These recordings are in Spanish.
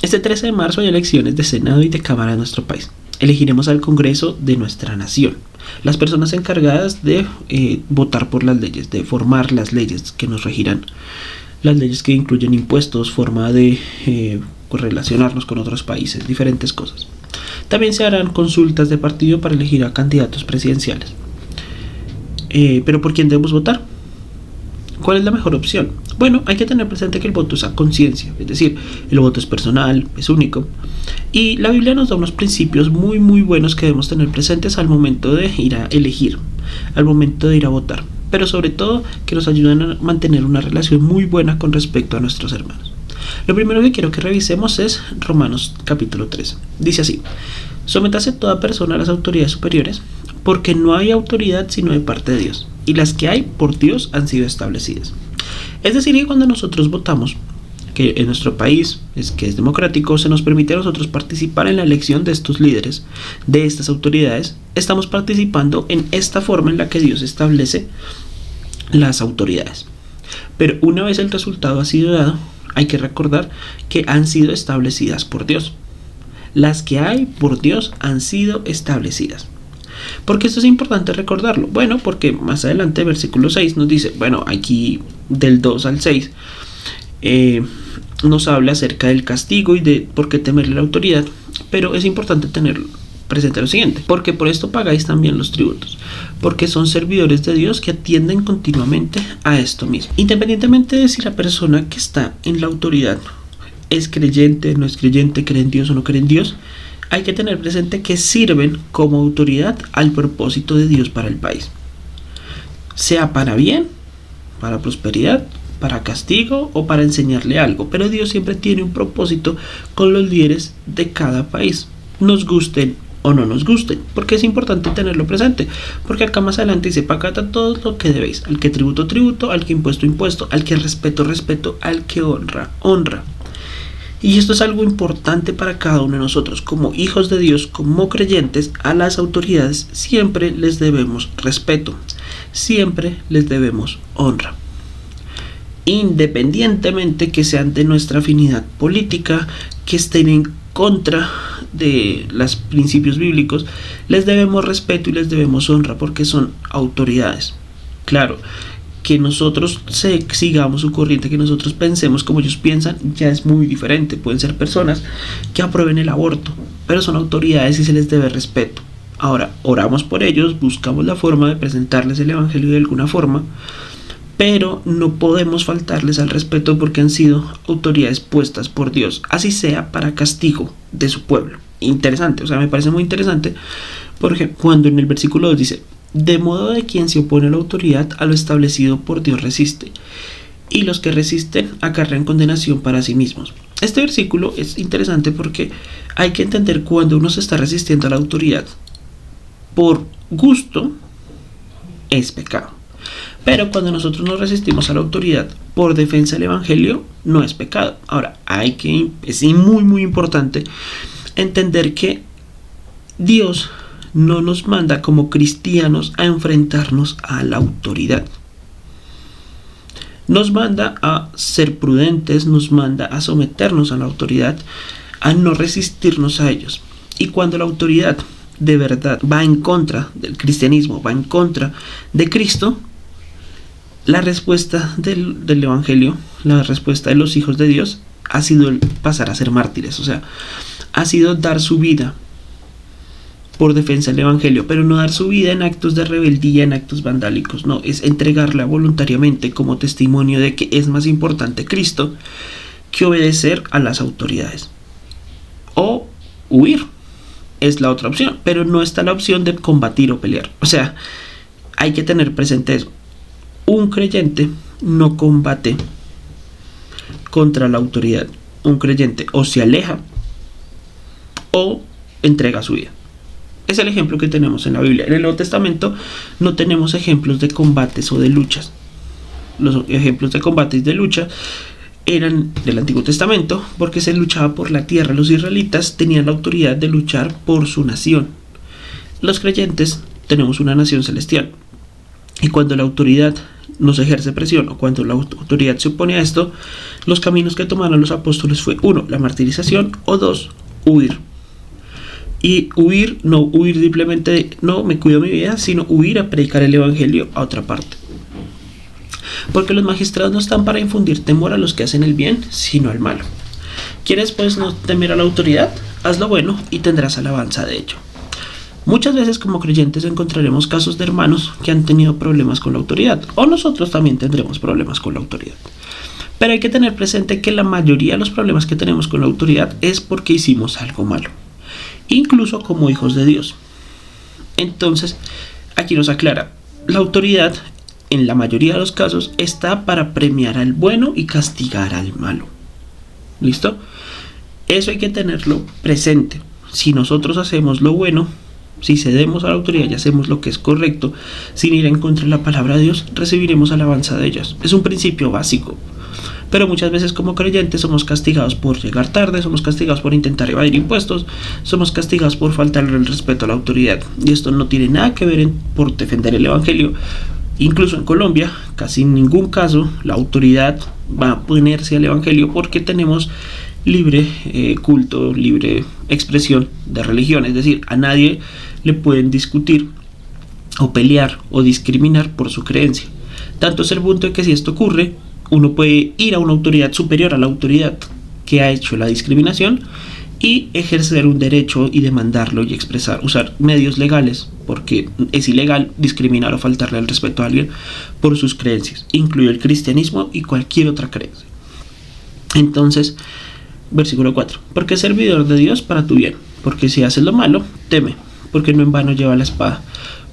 Este 13 de marzo hay elecciones de Senado y de Cámara en nuestro país. Elegiremos al Congreso de nuestra nación, las personas encargadas de votar por las leyes, de formar las leyes que nos regirán. Las leyes que incluyen impuestos, forma de relacionarnos con otros países, diferentes cosas. También se harán consultas de partido para elegir a candidatos presidenciales. ¿Pero por quién debemos votar? ¿Cuál es la mejor opción? Bueno, hay que tener presente que el voto es a conciencia, es decir, el voto es personal, es único. Y la Biblia nos da unos principios muy buenos que debemos tener presentes al momento de ir a elegir, al momento de ir a votar. Pero sobre todo que nos ayudan a mantener una relación muy buena con respecto a nuestros hermanos. Lo primero que quiero que revisemos es Romanos capítulo 3. Dice así: sométase toda persona a las autoridades superiores, porque no hay autoridad sino de parte de Dios, y las que hay por Dios han sido establecidas. Es decir, que cuando nosotros votamos, que en nuestro país que es democrático, se nos permite a nosotros participar en la elección de estos líderes, de estas autoridades, estamos participando en esta forma en la que Dios establece las autoridades. Pero una vez el resultado ha sido dado, hay que recordar que han sido establecidas por Dios. Las que hay por Dios han sido establecidas. ¿Por qué esto es importante recordarlo? Bueno, porque más adelante versículo 6 nos dice, bueno, aquí del 2 al 6 nos habla acerca del castigo y de por qué temerle la autoridad, pero es importante tener presente lo siguiente: porque por esto pagáis también los tributos, porque son servidores de Dios que atienden continuamente a esto mismo. Independientemente de si la persona que está en la autoridad es creyente, no es creyente, cree en Dios o no cree en Dios, hay que tener presente que sirven como autoridad al propósito de Dios para el país, sea para bien, para prosperidad, para castigo o para enseñarle algo. Pero Dios siempre tiene un propósito con los líderes de cada país, nos gusten o no nos gusten, porque es importante tenerlo presente, porque acá más adelante dice: pagad todo lo que debéis, al que tributo, tributo, al que impuesto, impuesto, al que respeto, respeto, al que honra, honra. Y esto es algo importante para cada uno de nosotros. Como hijos de Dios, como creyentes, a las autoridades siempre les debemos respeto, siempre les debemos honra. Independientemente que sean de nuestra afinidad política, que estén en contra de los principios bíblicos, les debemos respeto y les debemos honra porque son autoridades. Claro, que nosotros sigamos su corriente, que nosotros pensemos como ellos piensan, ya es muy diferente. Pueden ser personas que aprueben el aborto, pero son autoridades y se les debe respeto. Ahora, oramos por ellos, buscamos la forma de presentarles el evangelio de alguna forma, pero no podemos faltarles al respeto porque han sido autoridades puestas por Dios, así sea para castigo de su pueblo. Interesante, o sea, me parece muy interesante, porque cuando en el versículo 2 dice: de modo de quien se opone a la autoridad, a lo establecido por Dios resiste, y los que resisten acarrean condenación para sí mismos. Este versículo es interesante porque hay que entender cuando uno se está resistiendo a la autoridad por gusto, es pecado. Pero cuando nosotros nos resistimos a la autoridad por defensa del evangelio, no es pecado. Ahora, es muy importante entender que Dios no nos manda como cristianos a enfrentarnos a la autoridad. Nos manda a ser prudentes, nos manda a someternos a la autoridad, a no resistirnos a ellos. Y cuando la autoridad de verdad va en contra del cristianismo, va en contra de Cristo, la respuesta del evangelio, la respuesta de los hijos de Dios ha sido el pasar a ser mártires. O sea, ha sido dar su vida por defensa del evangelio, pero no dar su vida en actos de rebeldía, en actos vandálicos. No, es entregarla voluntariamente como testimonio de que es más importante Cristo que obedecer a las autoridades. O huir es la otra opción, pero no está la opción de combatir o pelear. O sea, hay que tener presente eso. Un creyente no combate contra la autoridad. Un creyente o se aleja o entrega su vida. Es el ejemplo que tenemos en la Biblia. En el Nuevo Testamento no tenemos ejemplos de combates o de luchas. Los ejemplos de combates y de lucha eran del Antiguo Testamento porque se luchaba por la tierra. Los israelitas tenían la autoridad de luchar por su nación. Los creyentes tenemos una nación celestial. Y cuando la autoridad nos ejerce presión o cuando la autoridad se opone a esto, Los caminos que tomaron los apóstoles fue 1, la martirización, o 2, huir. Y huir, no huir simplemente, no me cuido mi vida, sino huir a predicar el evangelio a otra parte. Porque los magistrados no están para infundir temor a los que hacen el bien, sino al malo. ¿Quieres pues no temer a la autoridad? Haz lo bueno y tendrás alabanza de ello. Muchas veces como creyentes encontraremos casos de hermanos que han tenido problemas con la autoridad, o nosotros también tendremos problemas con la autoridad. Pero hay que tener presente que la mayoría de los problemas que tenemos con la autoridad es porque hicimos algo malo, incluso como hijos de Dios. Entonces, aquí nos aclara, la autoridad en la mayoría de los casos está para premiar al bueno y castigar al malo. ¿Listo? Eso hay que tenerlo presente. Si nosotros hacemos lo bueno, si cedemos a la autoridad y hacemos lo que es correcto, sin ir en contra de la palabra de Dios, recibiremos alabanza de ellas. Es un principio básico. Pero muchas veces como creyentes somos castigados por llegar tarde, somos castigados por intentar evadir impuestos, somos castigados por faltarle el respeto a la autoridad. Y esto no tiene nada que ver por defender el evangelio. Incluso en Colombia, casi en ningún caso la autoridad va a oponerse al evangelio porque tenemos libre culto, libre expresión de religión. Es decir, a nadie le pueden discutir o pelear o discriminar por su creencia. Tanto es el punto de que si esto ocurre, uno puede ir a una autoridad superior a la autoridad que ha hecho la discriminación y ejercer un derecho y demandarlo y expresar, usar medios legales, porque es ilegal discriminar o faltarle el respeto a alguien por sus creencias, incluido el cristianismo y cualquier otra creencia. Entonces, versículo 4, porque es servidor de Dios para tu bien, porque si haces lo malo, teme, porque no en vano lleva la espada,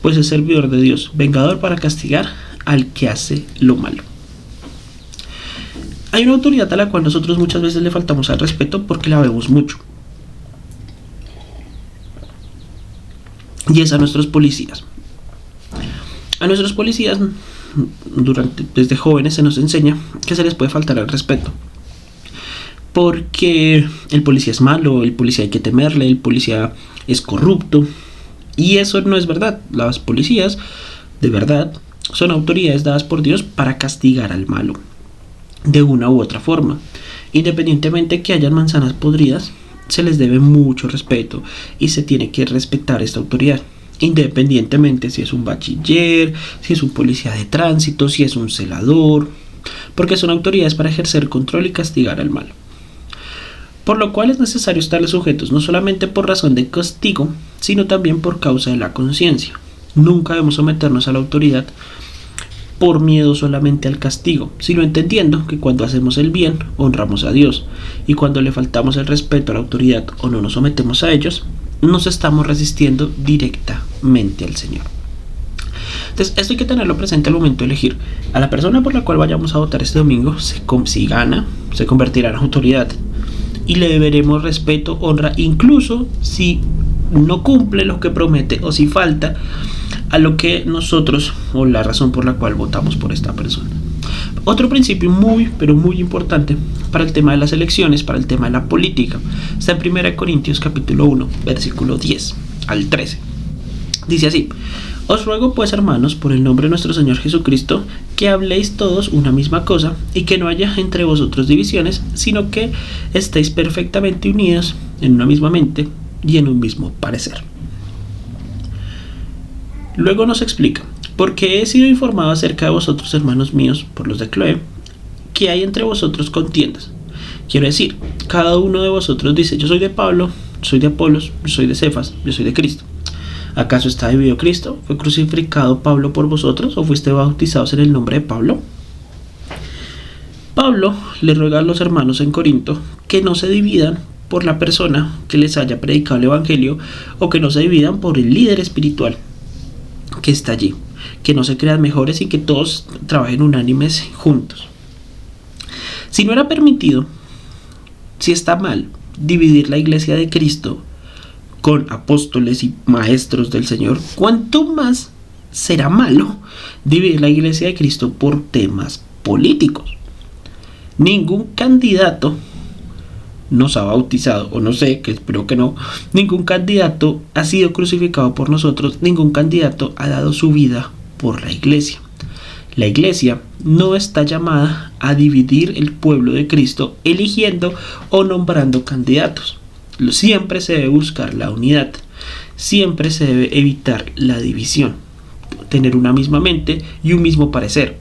pues es servidor de Dios, vengador para castigar al que hace lo malo. Hay una autoridad a la cual nosotros muchas veces le faltamos al respeto porque la vemos mucho. Y es a nuestros policías. A nuestros policías, desde jóvenes se nos enseña que se les puede faltar al respeto. Porque el policía es malo, el policía hay que temerle, el policía es corrupto. Y eso no es verdad. Las policías, de verdad, son autoridades dadas por Dios para castigar al malo, de una u otra forma. Independientemente que hayan manzanas podridas, se les debe mucho respeto y se tiene que respetar esta autoridad, independientemente si es un bachiller, si es un policía de tránsito, si es un celador, porque son autoridades para ejercer control y castigar al malo. Por lo cual es necesario estarles sujetos no solamente por razón de castigo, sino también por causa de la conciencia. Nunca debemos someternos a la autoridad por miedo solamente al castigo, sino entendiendo que cuando hacemos el bien, honramos a Dios, y cuando le faltamos el respeto a la autoridad o no nos sometemos a ellos, nos estamos resistiendo directamente al Señor. Entonces, esto hay que tenerlo presente al momento de elegir a la persona por la cual vayamos a votar este domingo. Si gana, se convertirá en autoridad, y le deberemos respeto, honra, incluso si no cumple lo que promete o si falta a lo que nosotros o la razón por la cual votamos por esta persona. Otro principio muy pero muy importante para el tema de las elecciones, para el tema de la política, está en 1 Corintios capítulo 1 versículo 10 al 13. Dice así: os ruego pues, hermanos, por el nombre de nuestro Señor Jesucristo, que habléis todos una misma cosa y que no haya entre vosotros divisiones, sino que estéis perfectamente unidos en una misma mente y en un mismo parecer. Luego nos explica: porque he sido informado acerca de vosotros, hermanos míos, por los de Cloé, que hay entre vosotros contiendas. Quiero decir, cada uno de vosotros dice: yo soy de Pablo, yo soy de Apolos, yo soy de Cefas, yo soy de Cristo. ¿Acaso está dividido Cristo? ¿Fue crucificado Pablo por vosotros o fuiste bautizados en el nombre de Pablo? Pablo le ruega a los hermanos en Corinto que no se dividan por la persona que les haya predicado el evangelio, o que no se dividan por el líder espiritual que está allí, que no se crean mejores y que todos trabajen unánimes juntos. Si no era permitido, si está mal dividir la iglesia de Cristo con apóstoles y maestros del Señor, ¿cuánto más será malo dividir la iglesia de Cristo por temas políticos? Ningún candidato nos ha bautizado, o no sé, que espero que no, ningún candidato ha sido crucificado por nosotros, ningún candidato ha dado su vida por la iglesia. La iglesia no está llamada a dividir el pueblo de Cristo eligiendo o nombrando candidatos. Siempre se debe buscar la unidad, siempre se debe evitar la división, tener una misma mente y un mismo parecer.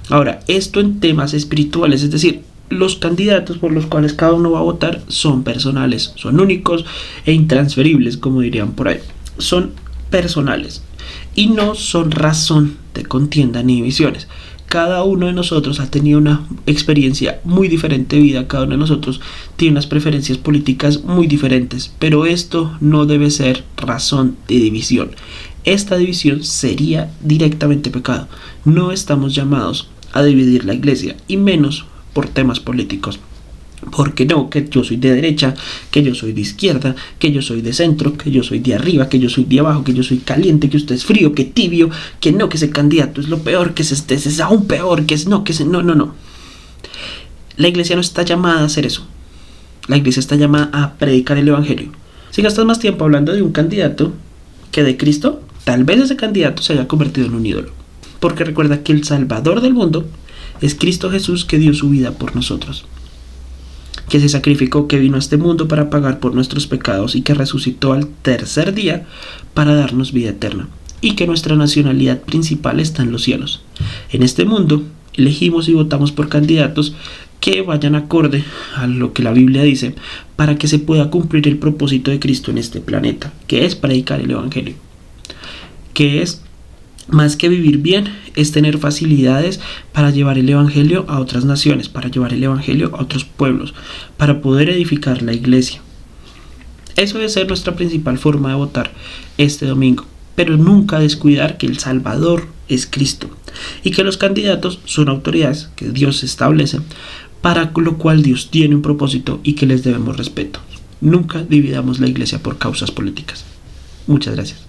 Ahora, esto en temas espirituales, es decir, los candidatos por los cuales cada uno va a votar son personales, son únicos e intransferibles, como dirían por ahí. Son personales y no son razón de contienda ni divisiones. Cada uno de nosotros ha tenido una experiencia muy diferente de vida, cada uno de nosotros tiene unas preferencias políticas muy diferentes, pero esto no debe ser razón de división. Esta división sería directamente pecado. No estamos llamados a dividir la iglesia, y menos por temas políticos. Porque no, que yo soy de derecha, que yo soy de izquierda, que yo soy de centro, que yo soy de arriba, que yo soy de abajo, que yo soy caliente, que usted es frío, que tibio, que no, que ese candidato es lo peor, que ese es aún peor, que es no, que ese no. La iglesia no está llamada a hacer eso. La iglesia está llamada a predicar el evangelio. Si gastas más tiempo hablando de un candidato que de Cristo, tal vez ese candidato se haya convertido en un ídolo. Porque recuerda que el Salvador del mundo es Cristo Jesús, que dio su vida por nosotros, que se sacrificó, que vino a este mundo para pagar por nuestros pecados y que resucitó al tercer día para darnos vida eterna, y que nuestra nacionalidad principal está en los cielos. En este mundo elegimos y votamos por candidatos que vayan acorde a lo que la Biblia dice para que se pueda cumplir el propósito de Cristo en este planeta, que es predicar el evangelio, que es más que vivir bien, es tener facilidades para llevar el evangelio a otras naciones, para llevar el evangelio a otros pueblos, para poder edificar la iglesia. Eso debe ser nuestra principal forma de votar este domingo, pero nunca descuidar que el Salvador es Cristo y que los candidatos son autoridades que Dios establece, para lo cual Dios tiene un propósito y que les debemos respeto. Nunca dividamos la iglesia por causas políticas. Muchas gracias.